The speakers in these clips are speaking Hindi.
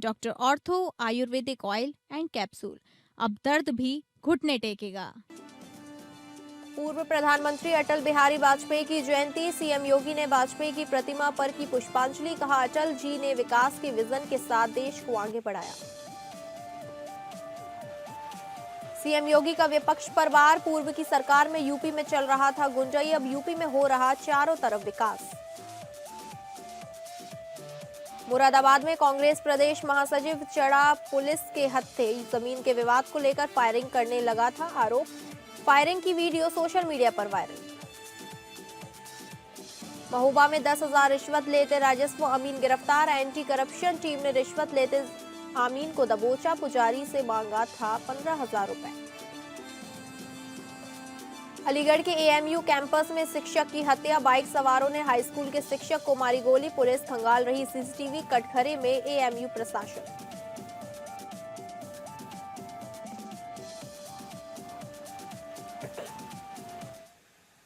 Doctor ortho Ayurvedic oil and capsule. अब दर्द भी घुटने टेकेगा। पूर्व प्रधानमंत्री अटल बिहारी वाजपेयी की जयंती, सीएम योगी ने वाजपेयी की प्रतिमा पर की पुष्पांजलि। कहा, अटल जी ने विकास के विजन के साथ देश को आगे बढ़ाया। सीएम योगी का विपक्ष पर वार, पूर्व की सरकार में यूपी में चल रहा था गुंजई, अब यूपी में हो रहा चारों तरफ विकास। मुरादाबाद में कांग्रेस प्रदेश महासचिव चढ़ा पुलिस के हत्थे, जमीन के विवाद को लेकर फायरिंग करने लगा था आरोप। फायरिंग की वीडियो सोशल मीडिया पर वायरल। महोबा में 10,000 रिश्वत लेते राजस्व अमीन गिरफ्तार, एंटी करप्शन टीम ने रिश्वत लेते अमीन को दबोचा, पुजारी से मांगा था 15,000 रुपए। अलीगढ़ के एएमयू कैंपस में शिक्षक की हत्या, बाइक सवारों ने हाईस्कूल के शिक्षक को मारी गोली, पुलिस खंगाल रही सीसीटीवी, कटघरे में एएमयू प्रशासन।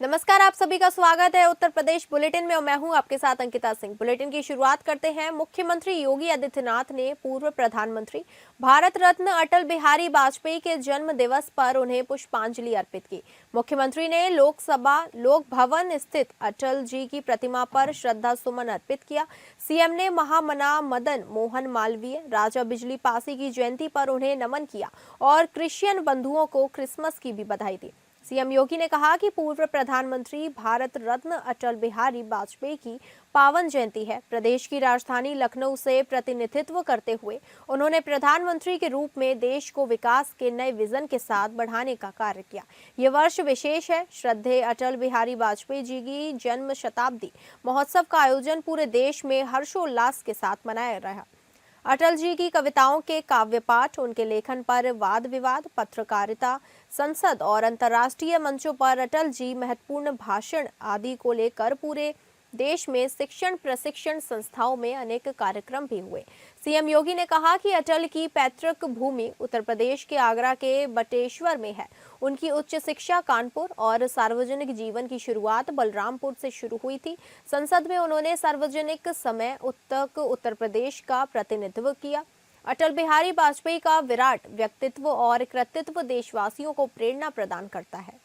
नमस्कार, आप सभी का स्वागत है उत्तर प्रदेश बुलेटिन में और मैं हूं आपके साथ अंकिता सिंह। बुलेटिन की शुरुआत करते हैं। मुख्यमंत्री योगी आदित्यनाथ ने पूर्व प्रधानमंत्री भारत रत्न अटल बिहारी वाजपेयी के जन्म दिवस पर उन्हें पुष्पांजलि अर्पित की। मुख्यमंत्री ने लोक भवन स्थित अटल जी की प्रतिमा पर श्रद्धा सुमन अर्पित किया। सीएम ने महामना मदन मोहन मालवीय, राजा बिजली पासी की जयंती पर उन्हें नमन किया और क्रिश्चियन बंधुओं को क्रिसमस की भी बधाई दी। सीएम योगी ने कहा कि पूर्व प्रधानमंत्री भारत रत्न अटल बिहारी वाजपेयी की पावन जयंती है। प्रदेश की राजधानी लखनऊ से प्रतिनिधित्व करते हुए उन्होंने प्रधानमंत्री के रूप में देश को विकास के नए विजन के साथ बढ़ाने का कार्य किया। ये वर्ष विशेष है। श्रद्धेय अटल बिहारी वाजपेयी जी की जन्म शताब्दी महोत्सव का आयोजन पूरे देश में हर्षोल्लास के साथ मनाया रहा। अटल जी की कविताओं के काव्य पाठ, उनके लेखन पर वाद विवाद, पत्रकारिता, संसद और अंतर्राष्ट्रीय मंचों पर अटल जी महत्वपूर्ण भाषण आदि को लेकर पूरे देश में शिक्षण प्रशिक्षण संस्थाओं में अनेक कार्यक्रम भी हुए। सीएम योगी ने कहा कि अटल की पैतृक भूमि उत्तर प्रदेश के आगरा के बटेश्वर में है। उनकी उच्च शिक्षा कानपुर और सार्वजनिक जीवन की शुरुआत बलरामपुर से शुरू हुई थी। संसद में उन्होंने सार्वजनिक समय तक उत्तर प्रदेश का प्रतिनिधित्व किया। अटल बिहारी वाजपेयी का विराट व्यक्तित्व और कृतित्व देशवासियों को प्रेरणा प्रदान करता है।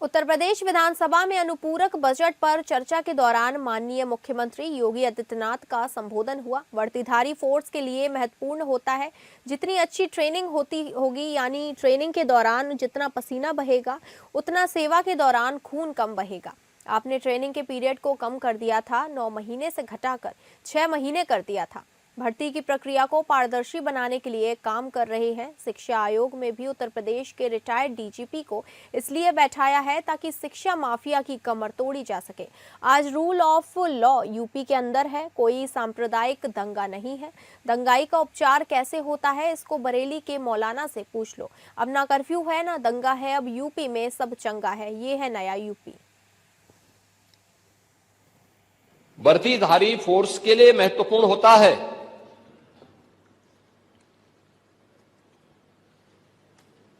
उत्तर प्रदेश विधानसभा में अनुपूरक बजट पर चर्चा के दौरान माननीय मुख्यमंत्री योगी आदित्यनाथ का संबोधन हुआ। वर्दीधारी फोर्स के लिए महत्वपूर्ण होता है जितनी अच्छी ट्रेनिंग होगी, यानी ट्रेनिंग के दौरान जितना पसीना बहेगा उतना सेवा के दौरान खून कम बहेगा। आपने ट्रेनिंग के पीरियड को कम कर दिया था, 9 महीने से घटाकर 6 महीने कर दिया था। भर्ती की प्रक्रिया को पारदर्शी बनाने के लिए काम कर रहे हैं। शिक्षा आयोग में भी उत्तर प्रदेश के रिटायर्ड डीजीपी को इसलिए बैठाया है ताकि शिक्षा माफिया की कमर तोड़ी जा सके। आज रूल ऑफ लॉ यूपी के अंदर है, कोई सांप्रदायिक दंगा नहीं है। दंगाई का उपचार कैसे होता है इसको बरेली के मौलाना से पूछ लो। अब ना कर्फ्यू है ना दंगा है, अब यूपी में सब चंगा है। ये है नया यूपी। वर्दीधारी फोर्स के लिए महत्वपूर्ण होता है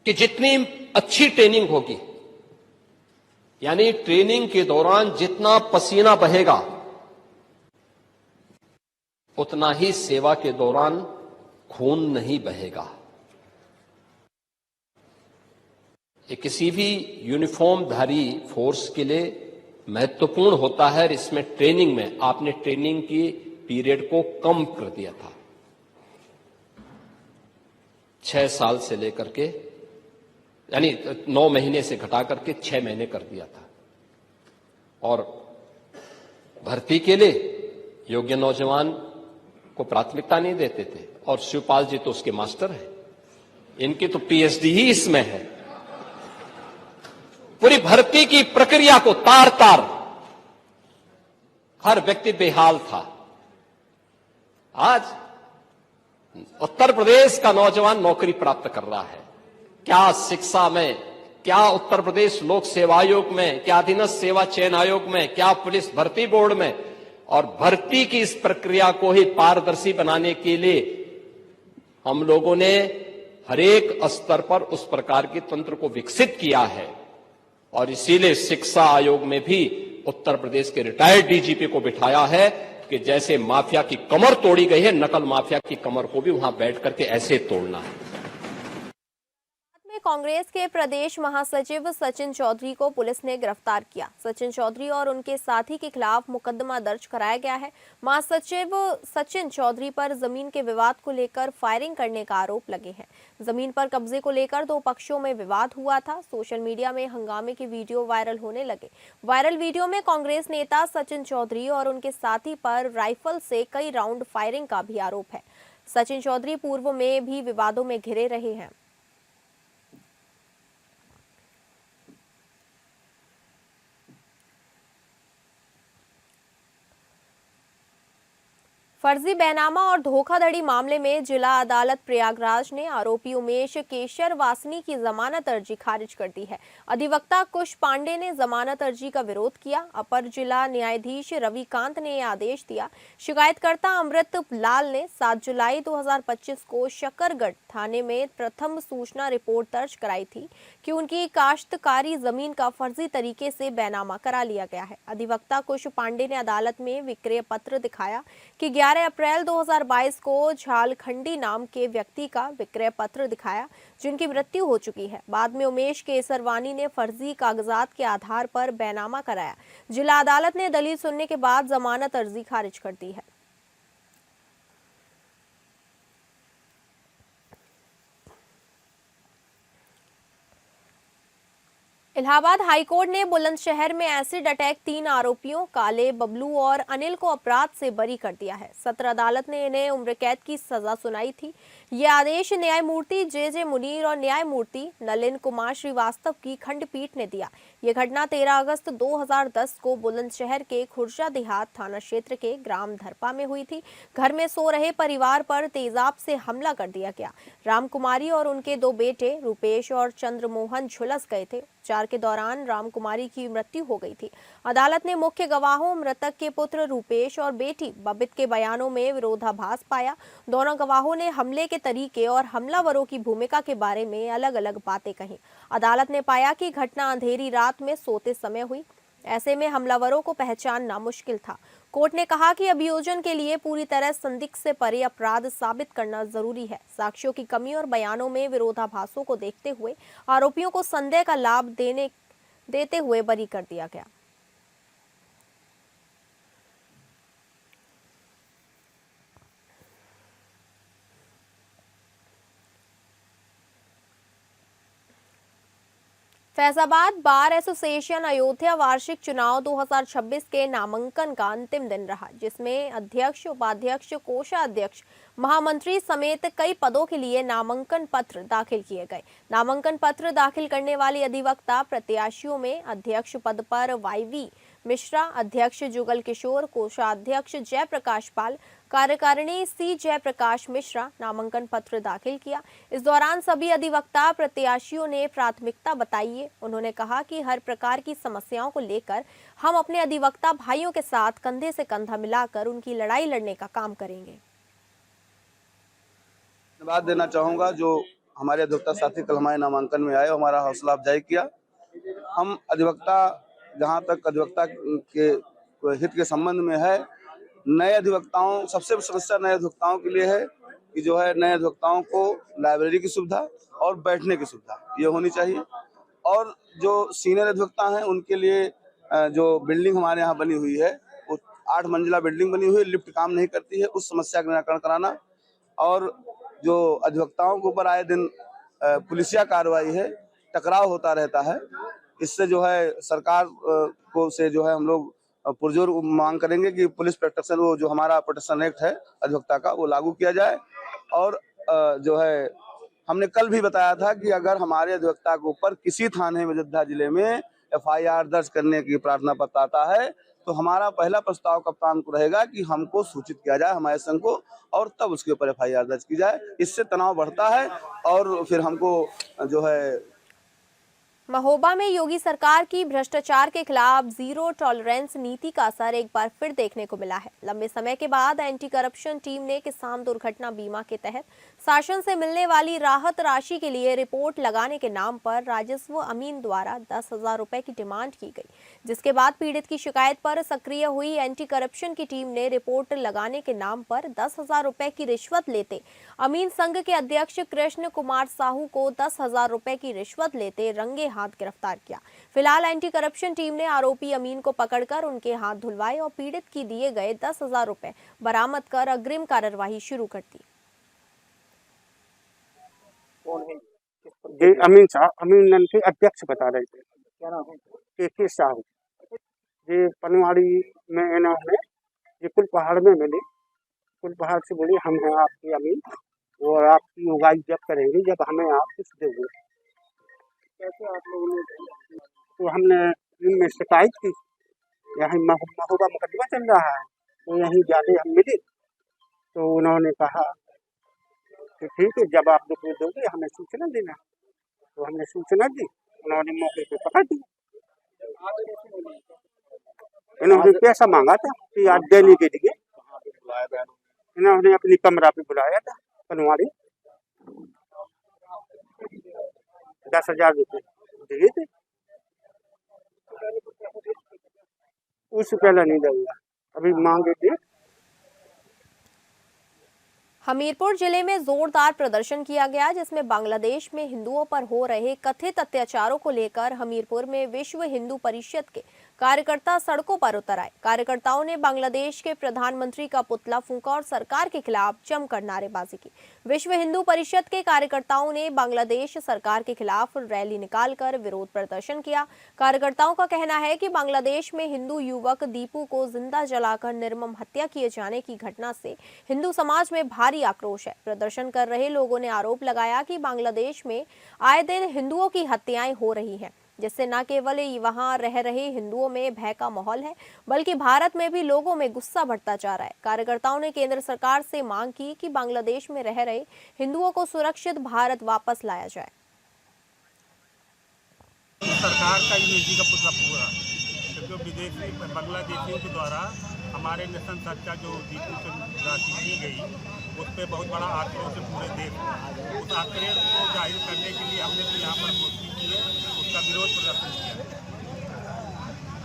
कि जितनी अच्छी ट्रेनिंग होगी, यानी ट्रेनिंग के दौरान जितना पसीना बहेगा उतना ही सेवा के दौरान खून नहीं बहेगा। ये किसी भी यूनिफॉर्मधारी फोर्स के लिए महत्वपूर्ण होता है। इसमें ट्रेनिंग में आपने ट्रेनिंग की पीरियड को कम कर दिया था, 6 साल से लेकर के, यानी 9 महीने से घटा करके 6 महीने कर दिया था। और भर्ती के लिए योग्य नौजवान को प्राथमिकता नहीं देते थे। और शिवपाल जी तो उसके मास्टर हैं, इनकी तो पीएचडी ही इसमें है। पूरी भर्ती की प्रक्रिया को तार तार हर व्यक्ति बेहाल था। आज उत्तर प्रदेश का नौजवान नौकरी प्राप्त कर रहा है। क्या शिक्षा में, क्या उत्तर प्रदेश लोक सेवा आयोग में, क्या अधीनस्थ सेवा चयन आयोग में, क्या पुलिस भर्ती बोर्ड में। और भर्ती की इस प्रक्रिया को ही पारदर्शी बनाने के लिए हम लोगों ने हरेक स्तर पर उस प्रकार के तंत्र को विकसित किया है। और इसीलिए शिक्षा आयोग में भी उत्तर प्रदेश के रिटायर्ड डीजीपी को बिठाया है कि जैसे माफिया की कमर तोड़ी गई है, नकल माफिया की कमर को भी वहां बैठ करके ऐसे तोड़ना है। में कांग्रेस के प्रदेश महासचिव सचिन चौधरी को पुलिस ने गिरफ्तार किया। सचिन चौधरी और उनके साथी के खिलाफ मुकदमा दर्ज कराया गया है। महासचिव सचिन चौधरी पर जमीन के विवाद को लेकर फायरिंग करने का आरोप लगे हैं। जमीन पर कब्जे को लेकर दो पक्षों में विवाद हुआ था। सोशल मीडिया में हंगामे के वीडियो वायरल होने लगे। वायरल वीडियो में कांग्रेस नेता सचिन चौधरी और उनके साथी पर राइफल से कई राउंड फायरिंग का भी आरोप है। सचिन चौधरी पूर्व में भी विवादों में घिरे रहे हैं। फर्जी बैनामा और धोखाधड़ी मामले में जिला अदालत प्रयागराज ने आरोपी उमेश केशर वासनी की जमानत अर्जी खारिज कर दी है। अधिवक्ता कुश पांडे ने जमानत अर्जी का विरोध किया। अपर जिला न्यायाधीश रविकांत ने यह आदेश दिया। शिकायतकर्ता अमृत लाल ने 7 जुलाई 2025 को शकरगढ़ थाने में प्रथम सूचना रिपोर्ट दर्ज कराई थी कि उनकी काश्तकारी जमीन का फर्जी तरीके से बैनामा करा लिया गया है। अधिवक्ता कुश पांडे ने अदालत में विक्रय पत्र दिखाया कि 11 अप्रैल 2022 को झालखंडी नाम के व्यक्ति का विक्रय पत्र दिखाया जिनकी मृत्यु हो चुकी है। बाद में उमेश केसरवानी ने फर्जी कागजात के आधार पर बैनामा कराया। जिला अदालत ने दलील सुनने के बाद जमानत अर्जी खारिज कर दी है। इलाहाबाद हाईकोर्ट ने बुलंदशहर में एसिड अटैक 3 आरोपियों काले, बबलू और अनिल को अपराध से बरी कर दिया है। सत्र अदालत ने इन्हें उम्र कैद की सजा सुनाई थी। यह आदेश न्यायमूर्ति जे मुनीर और न्यायमूर्ति नलिन कुमार श्रीवास्तव की खंडपीठ ने दिया। यह घटना 13 अगस्त 2010 को बुलंदशहर के खुर्जा देहात थाना क्षेत्र के ग्राम धरपा में हुई थी। घर में सो रहे परिवार पर तेजाब से हमला कर दिया गया। रामकुमारी और उनके 2 बेटे रूपेश और चंद्रमोहन झुलस गए थे। उपचार के दौरान रामकुमारी की मृत्यु हो गई थी। अदालत ने मुख्य गवाहों मृतक के पुत्र रूपेश और बेटी बबित के बयानों में विरोधाभास पाया। दोनों गवाहों ने हमले के तरीके और हमलावरों की भूमिका के बारे में अलग-अलग बातें कही। अदालत ने पाया कि घटना अंधेरी रात में सोते समय हुई। ऐसे में हमलावरों को पहचानना मुश्किल था। कोर्ट ने कहा कि अभियोजन के लिए पूरी तरह संदिग्ध से परे अपराध साबित करना जरूरी है। साक्ष्यों की कमी और बयानों में विरोधाभासों को देखते हुए आरोपियों को संदेह का लाभ देते हुए बरी कर दिया गया। फैजाबाद बार एसोसिएशन अयोध्या वार्षिक चुनाव 2026 के नामांकन का अंतिम दिन रहा, जिसमें अध्यक्ष, उपाध्यक्ष, कोषाध्यक्ष, महामंत्री समेत कई पदों के लिए नामांकन पत्र दाखिल किए गए। नामांकन पत्र दाखिल करने वाली अधिवक्ता प्रत्याशियों में अध्यक्ष पद पर वाईवी मिश्रा, अध्यक्ष जुगल किशोर, कोषाध्यक्ष जयप्रकाश पाल, कार्यकारिणी सी जयप्रकाश मिश्रा नामांकन पत्र दाखिल किया। इस दौरान सभी अधिवक्ता प्रत्याशियों ने प्राथमिकता बताई है। उन्होंने कहा कि हर प्रकार की समस्याओं को लेकर हम अपने अधिवक्ता भाइयों के साथ कंधे से कंधा मिलाकर उनकी लड़ाई लड़ने का काम करेंगे। धन्यवाद देना चाहूँगा जो हमारे अधिवक्ता साथी कल हमारे नामांकन में आए, हमारा हौसला अफजाई किया। हम अधिवक्ता जहाँ तक अधिवक्ता के हित के संबंध में है, नए अधिवक्ताओं, सबसे समस्या नए अधिवक्ताओं के लिए है कि जो है नए अधिवक्ताओं को लाइब्रेरी की सुविधा और बैठने की सुविधा ये होनी चाहिए। और जो सीनियर अधिवक्ता हैं उनके लिए जो बिल्डिंग हमारे यहाँ बनी हुई है, वो 8 मंजिला बिल्डिंग बनी हुई है, लिफ्ट काम नहीं करती है, उस समस्या का निराकरण कराना। और जो अधिवक्ताओं के ऊपर आए दिन पुलिसिया कार्रवाई है, टकराव होता रहता है, इससे जो है सरकार को से जो है हम लोग पुरजोर मांग करेंगे कि पुलिस प्रोटेक्शन, वो जो हमारा प्रोटेक्शन एक्ट है अधिवक्ता का, वो लागू किया जाए। और जो है हमने कल भी बताया था कि अगर हमारे अधिवक्ता के ऊपर किसी थाने में, अयोध्या जिले में FIR दर्ज करने की प्रार्थना पत्र आता है तो हमारा पहला प्रस्ताव कप्तान को रहेगा कि हमको सूचित किया जाए, हमारे संघ को, और तब उसके ऊपर FIR दर्ज की जाए। इससे तनाव बढ़ता है और फिर हमको जो है। महोबा में योगी सरकार की भ्रष्टाचार के खिलाफ जीरो टॉलरेंस नीति का असर एक बार फिर देखने को मिला है। लंबे समय के बाद एंटी करप्शन टीम ने किसान दुर्घटना बीमा के तहत शासन से मिलने वाली राहत राशि के लिए रिपोर्ट लगाने के नाम पर राजस्व अमीन द्वारा 10,000 रुपए की डिमांड की गई, जिसके बाद पीड़ित की शिकायत पर सक्रिय हुई एंटी करप्शन की टीम ने रिपोर्ट लगाने के नाम पर 10,000 रुपए की रिश्वत लेते अमीन संघ के अध्यक्ष कृष्ण कुमार साहू को 10,000 रुपए की रिश्वत लेते रंगे हाथ गिरफ्तार किया। फिलहाल एंटी करप्शन टीम ने आरोपी अमीन को पकड़कर उनके हाथ धुलवाए और पीड़ित की दिए गए 10,000 रुपए बरामद कर अग्रिम कार्यवाही शुरू कर दी। जी अमीन साहब, अमीन के अध्यक्ष बता रहे थे। क्या नाम है? के साहू। ये पनवाड़ी में इन्होंने ये कुल पहाड़ में मिले, कुल पहाड़ से बोले हम हैं आपके अमीन और आपकी उगाई जब करेंगे जब हमें आप कुछ देंगे। कैसे आप लोगों ने? तो हमने इनमें शिकायत की, यहाँ महोबा मुकदमा चल रहा है, तो यहीं जाके हम मिले तो उन्होंने कहा कि ठीक है, जब आप रुपये दोगे हमें सूचना देना। तो हमने सूचना दी, उन्होंने मौके पे पकड़ दिया। इन्होंने पैसा मांगा था कि आज देने के लिए, इन्होंने अपनी कमरा पे बुलाया था पनवाड़ी, 10,000 रुपये दिए थे। उससे पहले नहीं दूंगा, अभी मांगे थे। हमीरपुर जिले में जोरदार प्रदर्शन किया गया, जिसमें बांग्लादेश में हिंदुओं पर हो रहे कथित अत्याचारों को लेकर हमीरपुर में विश्व हिंदू परिषद के कार्यकर्ता सड़कों पर उतर आए। कार्यकर्ताओं ने बांग्लादेश के प्रधानमंत्री का पुतला फूंका और सरकार के खिलाफ जमकर नारेबाजी की। विश्व हिंदू परिषद के कार्यकर्ताओं ने बांग्लादेश सरकार के खिलाफ रैली निकालकर विरोध प्रदर्शन किया। कार्यकर्ताओं का कहना है कि बांग्लादेश में हिंदू युवक दीपू को जिंदा जलाकर निर्मम हत्या किए जाने की घटना से हिंदू समाज में भारी आक्रोश है। प्रदर्शन कर रहे लोगों ने आरोप लगाया कि बांग्लादेश में आए दिन हिंदुओं की हत्याएं हो रही हैं, जिससे न केवल वहां रह रहे हिंदुओं में भय का माहौल है, बल्कि भारत में भी लोगों में गुस्सा बढ़ता जा रहा है। कार्यकर्ताओं ने केंद्र सरकार से मांग की कि बांग्लादेश में रह रहे हिंदुओं को सुरक्षित भारत वापस लाया जाए। सरकार का यूनिवर्सिटी का पुतला पूरा, क्योंकि विदेशी बांग्लादेशियों के द्वारा हमारे नेशन चर्चा जो दीपू राशि की गई, उस पर बहुत बड़ा आक्रोश है पूरे देश में। उस आक्रोश को जाहिर करने के लिए हमने तो यहाँ पर गोष्ठी की है, उसका विरोध प्रदर्शन किया।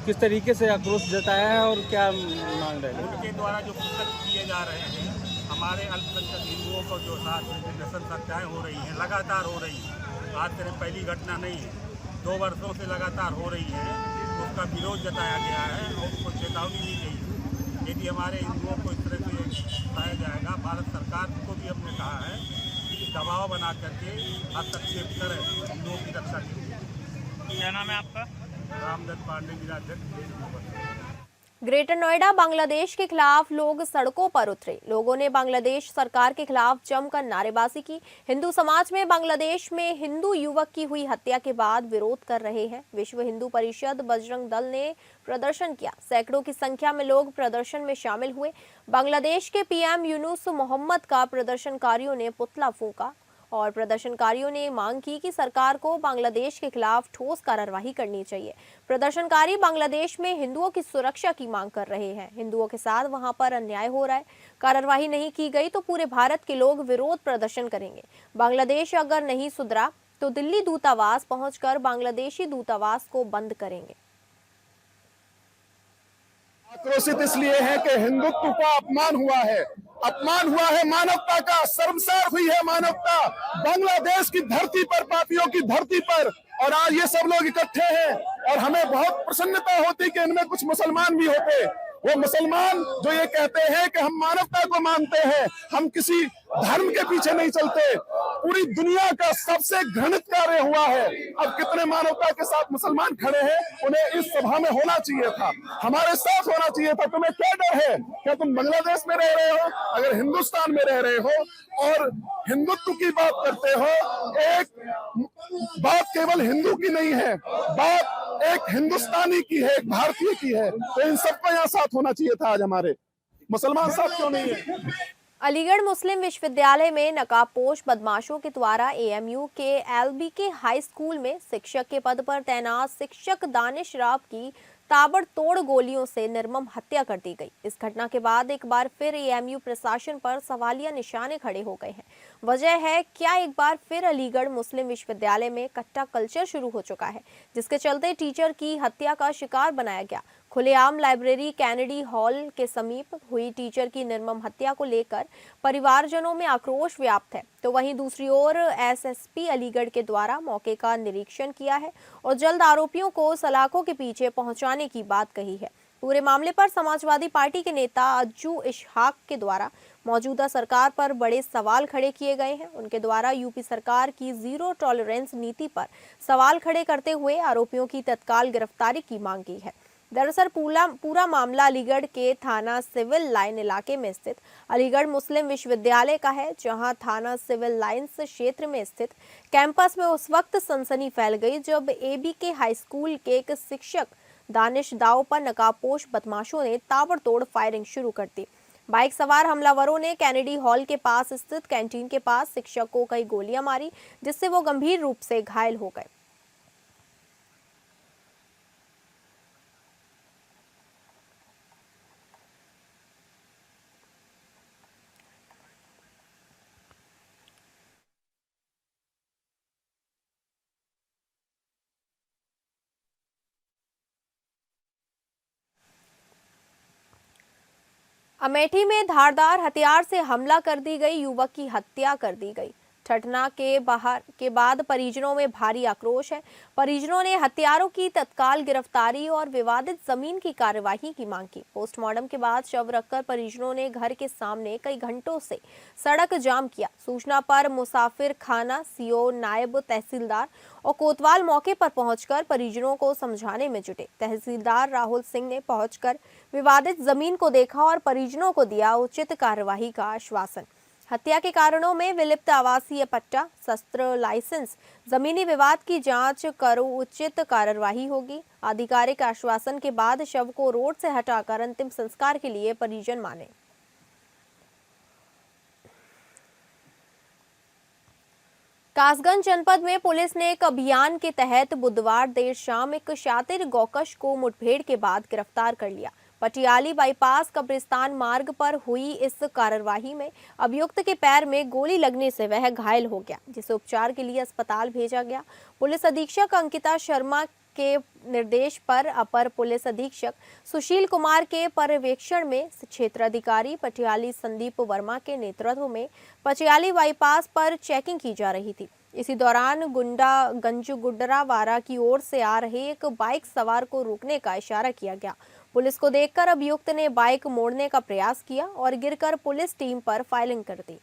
किस तरीके से आक्रोश जताया है और क्या मांग रहे हैं? उनके द्वारा जो पुस्तक किए जा रहे हैं, हमारे अल्पसंख्यक हिंदुओं को जो साथ नेशन चर्चाएँ हो रही हैं, लगातार हो रही हैं, आज से पहली घटना नहीं है, 2 वर्षों से लगातार हो रही है, उसका विरोध जताया गया है और उसको चेतावनी दी गई है। यदि हमारे हिंदुओं को इस तरह से बताया जाएगा, भारत सरकार को भी हमने कहा है कि दबाव बना करके हस्तक्षेप करें हिंदुओं की रक्षा के लिए। क्या नाम है आपका? रामदत्त पांडे, जिलाध्यक्ष। ग्रेटर नोएडा बांग्लादेश के खिलाफ लोग सड़कों पर उतरे। लोगों ने बांग्लादेश सरकार के खिलाफ जमकर नारेबाजी की। हिंदू समाज में बांग्लादेश में हिंदू युवक की हुई हत्या के बाद विरोध कर रहे हैं। विश्व हिंदू परिषद बजरंग दल ने प्रदर्शन किया। सैकड़ों की संख्या में लोग प्रदर्शन में शामिल हुए। बांग्लादेश के पीएम यूनुस मोहम्मद का प्रदर्शनकारियों ने पुतला फूंका और प्रदर्शनकारियों ने मांग की कि सरकार को बांग्लादेश के खिलाफ ठोस कार्रवाई करनी चाहिए। प्रदर्शनकारी बांग्लादेश में हिंदुओं की सुरक्षा की मांग कर रहे हैं। हिंदुओं के साथ वहां पर अन्याय हो रहा है, कार्रवाई नहीं की गई तो पूरे भारत के लोग विरोध प्रदर्शन करेंगे। बांग्लादेश अगर नहीं सुधरा तो दिल्ली दूतावास पहुंचकर बांग्लादेशी दूतावास को बंद करेंगे। आक्रोशित इसलिए है कि हिंदुत्व का अपमान हुआ है, मानवता का, शर्मसार हुई है मानवता बांग्लादेश की धरती पर, पापियों की धरती पर। और आज ये सब लोग इकट्ठे हैं और हमें बहुत प्रसन्नता होती कि इनमें कुछ मुसलमान भी होते। वो मुसलमान जो ये कहते हैं कि हम मानवता को मानते हैं, हम किसी धर्म के पीछे नहीं चलते। पूरी दुनिया का सबसे घृणित कार्य हुआ है। अब कितने मानवता के साथ मुसलमान खड़े हैं, उन्हें इस सभा में होना चाहिए था, हमारे साथ होना चाहिए था। तुम्हें क्या डर है? क्या तुम बांग्लादेश में रह रहे हो? अगर हिंदुस्तान में रह रहे हो और हिंदुत्व की बात करते हो, एक बात केवल हिंदू की नहीं है, बात एक हिंदुस्तानी की है, एक भारतीय की है। तो इन सबको यहाँ साथ होना चाहिए था। आज हमारे मुसलमान साथ क्यों नहीं है? अलीगढ़ मुस्लिम विश्वविद्यालय में नकाबपोश बदमाशों के द्वारा एएमयू के एलबीके हाई स्कूल में शिक्षक के पद पर तैनात शिक्षक दानिश राव की ताबड़तोड़ गोलियों से निर्मम हत्या कर दी गई। इस घटना के बाद एक बार फिर एएमयू प्रशासन पर सवालिया निशाने खड़े हो गए हैं। वजह है क्या एक बार फिर अलीगढ़ मुस्लिम विश्वविद्यालय में कट्टा कल्चर शुरू हो चुका है, जिसके चलते टीचर की हत्या का शिकार बनाया गया। खुलेआम लाइब्रेरी कैनेडी हॉल के समीप हुई टीचर की निर्मम हत्या को लेकर परिवारजनों में आक्रोश व्याप्त है, तो वहीं दूसरी ओर एसएसपी अलीगढ़ के द्वारा मौके का निरीक्षण किया है और जल्द आरोपियों को सलाखों के पीछे पहुंचाने की बात कही है। पूरे मामले पर समाजवादी पार्टी के नेता अज्जू इशहाक के द्वारा मौजूदा सरकार पर बड़े सवाल खड़े किए गए हैं। उनके द्वारा यूपी सरकार की जीरो टॉलरेंस नीति पर सवाल खड़े करते हुए आरोपियों की तत्काल गिरफ्तारी की मांग की है। दरअसल पूरा मामला अलीगढ़ के थाना सिविल लाइन इलाके में स्थित अलीगढ़ मुस्लिम विश्वविद्यालय का है, जहां थाना सिविल लाइन्स क्षेत्र में स्थित कैंपस में उस वक्त सनसनी फैल गई जब एबीके हाई स्कूल के एक शिक्षक दानिश दाव पर नकाबपोश बदमाशों ने ताबड़तोड़ फायरिंग शुरू कर दी। बाइक सवार हमलावरों ने कैनेडी हॉल के पास स्थित कैंटीन के पास शिक्षक को कई गोलियां मारी, जिससे वो गंभीर रूप से घायल हो गए। अमेठी में धारदार हथियार से हमला कर दी गई युवक की हत्या कर दी गई। घटना के बाद परिजनों में भारी आक्रोश है। परिजनों ने हत्यारों की तत्काल गिरफ्तारी और विवादित जमीन की कार्यवाही की मांग की। पोस्टमार्टम के बाद शव रखकर परिजनों ने घर के सामने कई घंटों से सड़क जाम किया। सूचना पर मुसाफिर खाना सीओ, नायब तहसीलदार और कोतवाल मौके पर पहुंचकर परिजनों को समझाने में जुटे। तहसीलदार राहुल सिंह ने पहुंचकर विवादित जमीन को देखा और परिजनों को दिया उचित कार्यवाही का आश्वासन। हत्या के कारणों में विलिप्त आवासीय पट्टा, शस्त्र लाइसेंस, जमीनी विवाद की जांच कर उचित कार्यवाही होगी। आधिकारिक आश्वासन के बाद शव को रोड से हटाकर अंतिम संस्कार के लिए परिजन माने। कासगंज जनपद में पुलिस ने एक अभियान के तहत बुधवार देर शाम एक शातिर गौकश को मुठभेड़ के बाद गिरफ्तार कर लिया। पटियाली बाईपास कब्रिस्तान मार्ग पर हुई इस कार्रवाई में अभियुक्त के पैर में गोली लगने से वह घायल हो गया, जिसे उपचार के लिए अस्पताल भेजा गया। पुलिस अधीक्षक अंकिता शर्मा के निर्देश पर अपर पुलिस अधीक्षक सुशील कुमार के पर्यवेक्षण में क्षेत्राधिकारी पटियाली संदीप वर्मा के नेतृत्व में पटियाली बाईपास पर चेकिंग की जा रही थी। इसी दौरान गंज गुड्डरावारा की ओर से आ रहे एक बाइक सवार को रोकने का इशारा किया गया। पुलिस को देखकर अभियुक्त ने बाइक मोड़ने का प्रयास किया और गिरकर पुलिस टीम पर फायरिंग कर दी।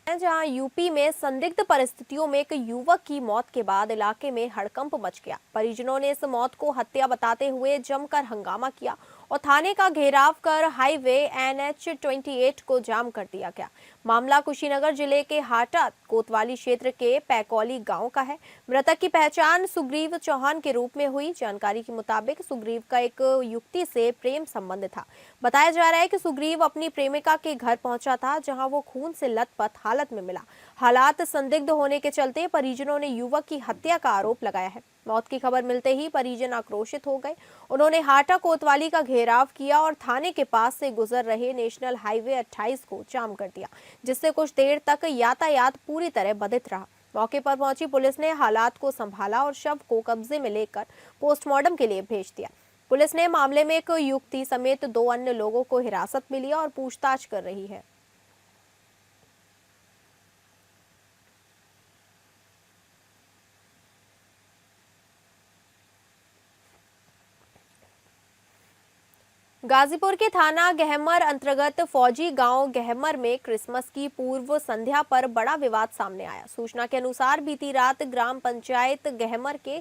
जहां यूपी में संदिग्ध परिस्थितियों में एक युवक की मौत के बाद इलाके में हड़कंप मच गया। परिजनों ने इस मौत को हत्या बताते हुए जमकर हंगामा किया और थाने का घेराव कर हाईवे NH 28 को जाम कर दिया गया। मामला कुशीनगर जिले के हाटा कोतवाली क्षेत्र के पैकौली गांव का है। मृतक की पहचान सुग्रीव चौहान के रूप में हुई। जानकारी के मुताबिक सुग्रीव का एक युवती से प्रेम संबंध था। बताया जा रहा है कि सुग्रीव अपनी प्रेमिका के घर पहुंचा था, जहां वो खून से लथपथ हालत में मिला। हालात संदिग्ध होने के चलते परिजनों ने युवक की हत्या का आरोप लगाया है। मौत की खबर मिलते ही परिजन आक्रोशित हो गए। उन्होंने हाटा कोतवाली का घेराव किया और थाने के पास से गुजर रहे नेशनल हाईवे 28 को जाम कर दिया, जिससे कुछ देर तक यातायात पूरी तरह बाधित रहा। मौके पर पहुंची पुलिस ने हालात को संभाला और शव को कब्जे में लेकर पोस्टमार्टम के लिए भेज दिया। पुलिस ने मामले में एक युवती समेत 2 अन्य लोगों को हिरासत में लिया और पूछताछ कर रही है। गाजीपुर के थाना गहमर अंतर्गत फौजी गांव गहमर में क्रिसमस की पूर्व संध्या पर बड़ा विवाद सामने आया। सूचना के अनुसार बीती रात ग्राम पंचायत गहमर के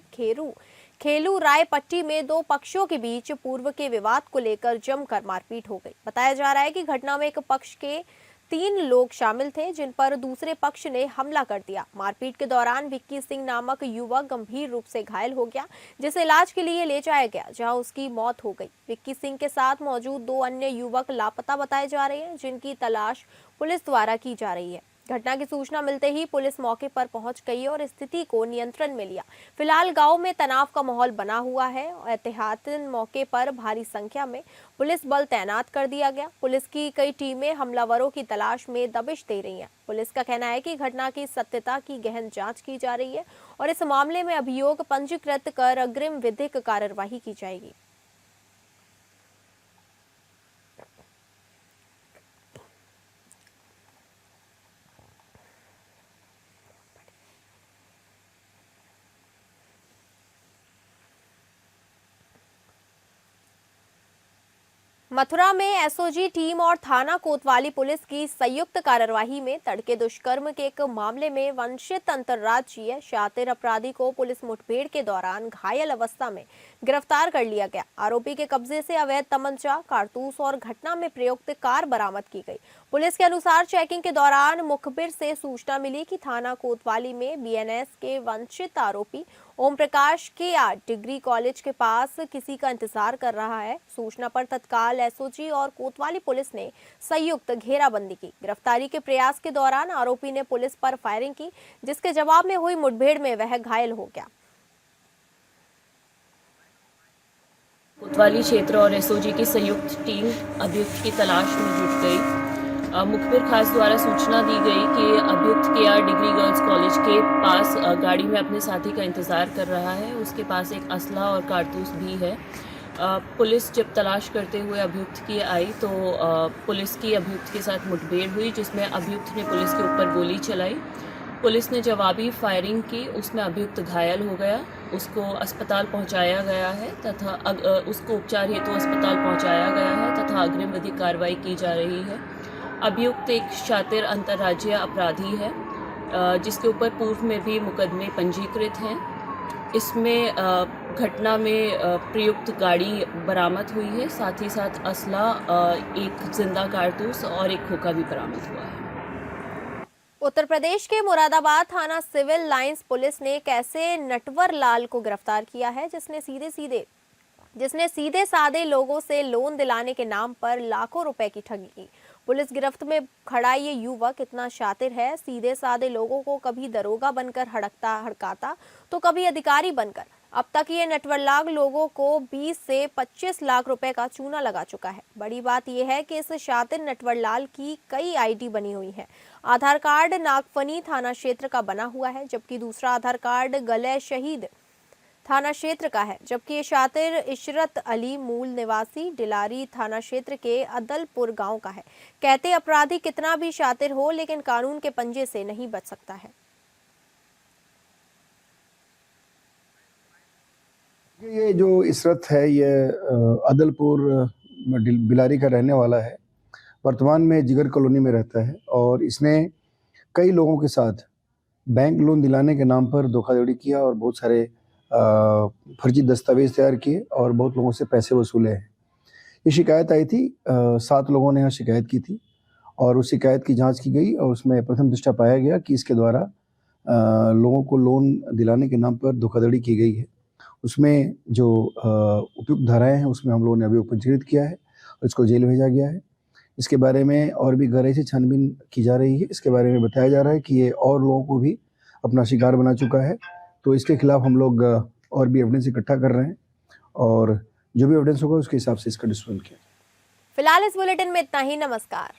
खेलू राय पट्टी में 2 पक्षों के बीच पूर्व के विवाद को लेकर जमकर मारपीट हो गई। बताया जा रहा है कि घटना में एक पक्ष के 3 लोग शामिल थे जिन पर दूसरे पक्ष ने हमला कर दिया। मारपीट के दौरान विक्की सिंह नामक युवक गंभीर रूप से घायल हो गया, जिसे इलाज के लिए ले जाया गया, जहां उसकी मौत हो गई। विक्की सिंह के साथ मौजूद 2 अन्य युवक लापता बताए जा रहे हैं, जिनकी तलाश पुलिस द्वारा की जा रही है। घटना की सूचना मिलते ही पुलिस मौके पर पहुंच गई और स्थिति को नियंत्रण में लिया। फिलहाल गांव में तनाव का माहौल बना हुआ है और एहतियातन मौके पर भारी संख्या में पुलिस बल तैनात कर दिया गया। पुलिस की कई टीमें हमलावरों की तलाश में दबिश दे रही हैं। पुलिस का कहना है कि घटना की सत्यता की गहन जांच की जा रही है और इस मामले में अभियोग पंजीकृत कर अग्रिम विधिक कार्रवाई की जाएगी। मथुरा में एसओजी टीम और थाना कोतवाली पुलिस की संयुक्त कार्रवाई में तड़के दुष्कर्म के एक मामले में वंचित अंतर्राज्यीय शातिर अपराधी को पुलिस मुठभेड़ के दौरान घायल अवस्था में गिरफ्तार कर लिया गया। आरोपी के कब्जे से अवैध तमंचा, कारतूस और घटना में प्रयुक्त कार बरामद की गई। पुलिस के अनुसार चेकिंग के दौरान मुखबिर से सूचना मिली कि थाना कोतवाली में बीएनएस के वंचित आरोपी ओम प्रकाश के डिग्री कॉलेज के पास किसी का इंतजार कर रहा है। सूचना पर तत्काल एसओजी और कोतवाली पुलिस ने संयुक्त घेराबंदी की। गिरफ्तारी के प्रयास के दौरान आरोपी ने पुलिस पर फायरिंग की, जिसके जवाब में हुई मुठभेड़ में वह घायल हो गया। कोतवाली क्षेत्र और एसओजी की संयुक्त टीम अभियुक्त की तलाश में जुट गई। मुखबिर खास द्वारा सूचना दी गई कि अभियुक्त केआर डिग्री गर्ल्स कॉलेज के पास गाड़ी में अपने साथी का इंतज़ार कर रहा है। उसके पास एक असला और कारतूस भी है। पुलिस जब तलाश करते हुए अभियुक्त की आई तो पुलिस की अभियुक्त के साथ मुठभेड़ हुई, जिसमें अभियुक्त ने पुलिस के ऊपर गोली चलाई। पुलिस ने जवाबी फायरिंग की, उसमें अभियुक्त घायल हो गया। उसको अस्पताल पहुंचाया गया है तथा उसको उपचार हेतु अस्पताल पहुंचाया गया है तथा अग्रिम विधिक कार्रवाई की जा रही है। अभियुक्त एक शातिर अंतर्राज्यीय अपराधी है, जिसके ऊपर पूर्व में भी मुकदमे पंजीकृत हैं। इसमें घटना में प्रयुक्त गाड़ी बरामद हुई है, साथ ही साथ असला, एक जिंदा कारतूस और एक खोखा भी बरामद हुआ है। उत्तर प्रदेश के मुरादाबाद थाना सिविल लाइंस पुलिस ने कैसे नटवर लाल को गिरफ्तार किया है, जिसने सीधे साधे लोगों से लोन दिलाने के नाम पर लाखों रुपए की ठगी की। पुलिस गिरफ्त में खड़ा ये युवक इतना शातिर है, सीधे साधे लोगों को कभी दरोगा बनकर हड़काता तो कभी अधिकारी बनकर। अब तक ये नटवरलाल लोगों को 20 से 25 लाख रुपए का चूना लगा चुका है। बड़ी बात यह है कि इस शातिर नटवरलाल की कई आईडी बनी हुई है। आधार कार्ड नागफनी थाना क्षेत्र का बना हुआ है, जबकि दूसरा आधार कार्ड गले शहीद थाना क्षेत्र का है। जबकि ये शातिर इशरत अली मूल निवासी डिलारी थाना क्षेत्र के अदलपुर गांव का है। कहते अपराधी कितना भी शातिर हो, लेकिन कानून के पंजे से नहीं बच सकता है। ये जो इशरत है, ये अदलपुर बिलारी का रहने वाला है। वर्तमान में जिगर कॉलोनी में रहता है और इसने कई लोगों के साथ बैंक लोन दिलाने के नाम पर धोखाधड़ी किया और बहुत सारे फर्जी दस्तावेज तैयार किए और बहुत लोगों से पैसे वसूले हैं। ये शिकायत आई थी, 7 लोगों ने यहाँ शिकायत की थी और उस शिकायत की जांच की गई और उसमें प्रथम दृष्टया पाया गया कि इसके द्वारा लोगों को लोन दिलाने के नाम पर धोखाधड़ी की गई है। उसमें जो उपयुक्त धाराएं हैं उसमें हम लोगों ने अभियोग पंजीकृत किया है और इसको जेल भेजा गया है। इसके बारे में और भी गहराई से छानबीन की जा रही है। इसके बारे में बताया जा रहा है कि ये और लोगों को भी अपना शिकार बना चुका है, तो इसके खिलाफ हम लोग और भी एविडेंस इकट्ठा कर रहे हैं और जो भी एविडेंस होगा उसके हिसाब से इसका डिस्पोजल किया। फिलहाल इस बुलेटिन में इतना ही। नमस्कार।